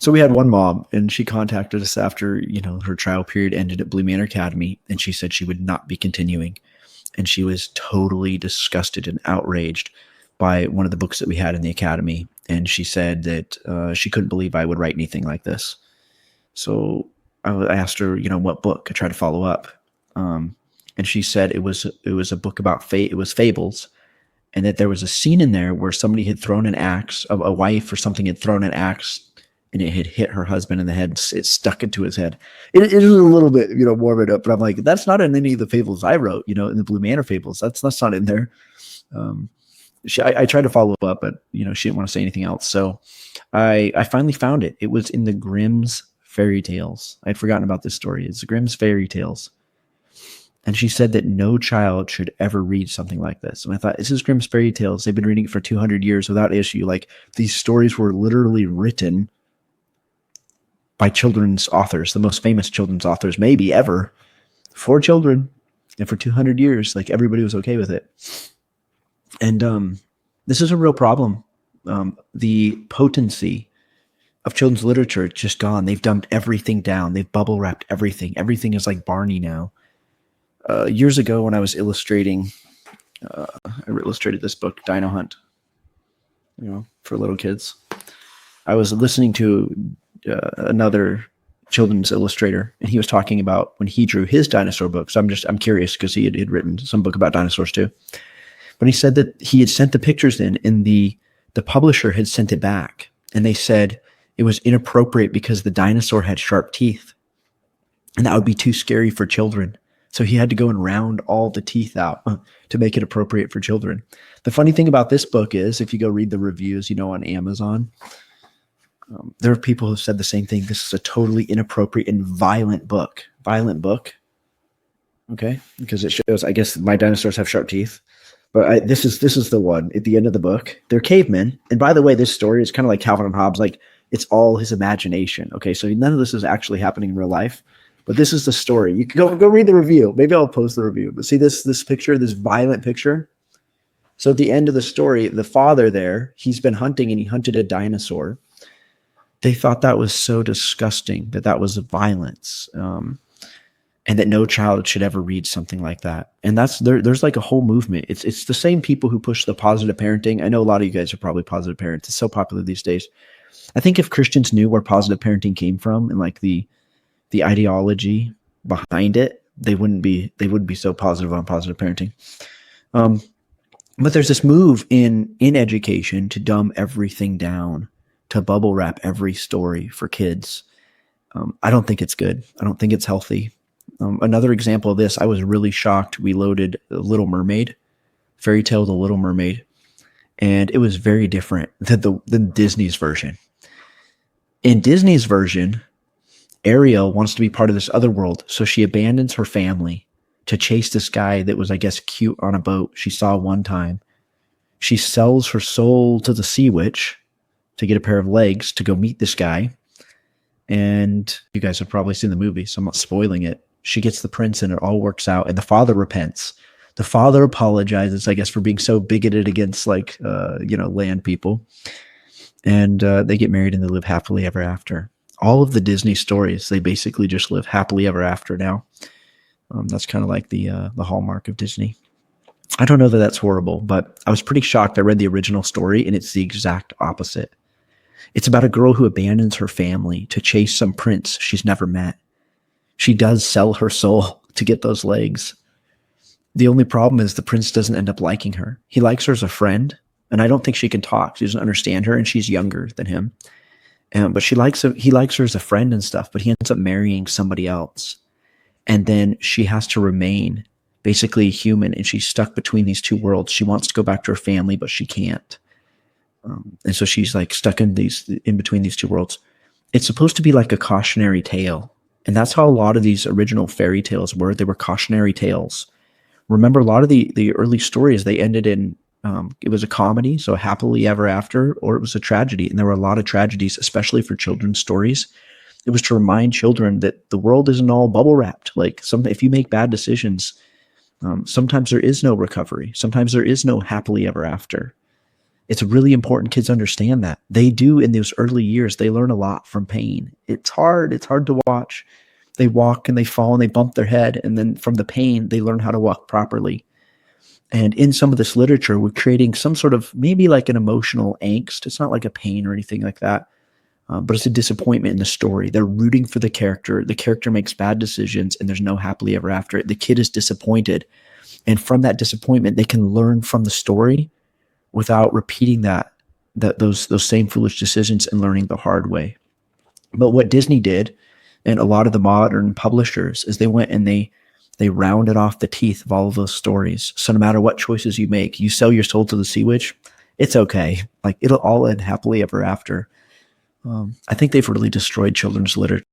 So we had one mom, and she contacted us after her trial period ended at Blue Manor Academy, and she said she would not be continuing, and she was totally disgusted and outraged by one of the books that we had in the academy, and she said that she couldn't believe I would write anything like this. So I asked her, what book? I tried to follow up, and she said it was a book about it was Fables, and that there was a scene in there where somebody had thrown an axe, a wife or something had thrown an axe, and it had hit her husband in the head. It stuck into his head. It is a little bit, morbid up, but I'm like, that's not in any of the fables I wrote, in the Blue Manor fables. That's not in there. I tried to follow up, but she didn't want to say anything else. So I finally found it. It was in the Grimm's fairy tales. I'd forgotten about this story. It's the Grimm's fairy tales. And she said that no child should ever read something like this. And I thought, this is Grimm's fairy tales. They've been reading it for 200 years without issue. Like, these stories were literally written by children's authors, the most famous children's authors maybe ever, for children. And for 200 years, like, everybody was okay with it. And this is a real problem. The potency of children's literature is just gone. They've dumped everything down. They've bubble wrapped everything. Everything is like Barney now. Years ago, when I was illustrating, I illustrated this book, Dino Hunt, for little kids. I was listening to another children's illustrator, and he was talking about when he drew his dinosaur book. So I'm curious, because he had written some book about dinosaurs too. But he said that he had sent the pictures in, and the publisher had sent it back, and they said it was inappropriate because the dinosaur had sharp teeth, and that would be too scary for children. So he had to go and round all the teeth out to make it appropriate for children. The funny thing about this book is, if you go read the reviews, on Amazon, there are people who said the same thing. This is a totally inappropriate and violent book. Violent book. Okay? Because it shows, I guess, my dinosaurs have sharp teeth. But this is the one at the end of the book. They're cavemen. And by the way, this story is kind of like Calvin and Hobbes. Like, it's all his imagination. Okay? So none of this is actually happening in real life. But this is the story. You can go read the review. Maybe I'll post the review. But see this picture, this violent picture? So at the end of the story, the father there, he's been hunting, and he hunted a dinosaur. They thought that was so disgusting, that was violence, and that no child should ever read something like that. And there's like a whole movement. It's the same people who push the positive parenting. I know a lot of you guys are probably positive parents. It's so popular these days. I think if Christians knew where positive parenting came from, and like the ideology behind it, they wouldn't be so positive on positive parenting. But there's this move in education to dumb everything down, to bubble wrap every story for kids. I don't think it's good. I don't think it's healthy. Another example of this, I was really shocked. We loaded Little Mermaid, fairy tale, The Little Mermaid, and it was very different than Disney's version. In Disney's version, Ariel wants to be part of this other world, so she abandons her family to chase this guy that was, I guess, cute on a boat she saw one time. She sells her soul to the sea witch to get a pair of legs to go meet this guy. And you guys have probably seen the movie, so I'm not spoiling it. She gets the prince, and it all works out, and the father repents. The father apologizes, I guess, for being so bigoted against land people. And they get married, and they live happily ever after. All of the Disney stories, they basically just live happily ever after now. That's kind of like the hallmark of Disney. I don't know that that's horrible, but I was pretty shocked. I read the original story, and it's the exact opposite. It's about a girl who abandons her family to chase some prince she's never met. She does sell her soul to get those legs. The only problem is the prince doesn't end up liking her. He likes her as a friend, and I don't think she can talk. She doesn't understand her, and she's younger than him. But he likes her as a friend and stuff, but he ends up marrying somebody else. And then she has to remain basically human, and she's stuck between these two worlds. She wants to go back to her family, but she can't. And so she's like stuck in between these two worlds. It's supposed to be like a cautionary tale. And that's how a lot of these original fairy tales were. They were cautionary tales. Remember, a lot of the early stories, they ended in, it was a comedy, so happily ever after, or it was a tragedy. And there were a lot of tragedies, especially for children's stories. It was to remind children that the world isn't all bubble wrapped. Like, if you make bad decisions, sometimes there is no recovery. Sometimes there is no happily ever after. It's really important kids understand that. They do in those early years, they learn a lot from pain. It's hard. It's hard to watch. They walk and they fall and they bump their head. And then from the pain, they learn how to walk properly. And in some of this literature, we're creating some sort of maybe like an emotional angst. It's not like a pain or anything like that, but it's a disappointment in the story. They're rooting for the character. The character makes bad decisions and there's no happily ever after. The kid is disappointed. And from that disappointment, they can learn from the story without repeating those same foolish decisions and learning the hard way. But what Disney did, and a lot of the modern publishers, is they went and they rounded off the teeth of all of those stories. So no matter what choices you make, you sell your soul to the sea witch, it's okay. Like it'll all end happily ever after. I think they've really destroyed children's literature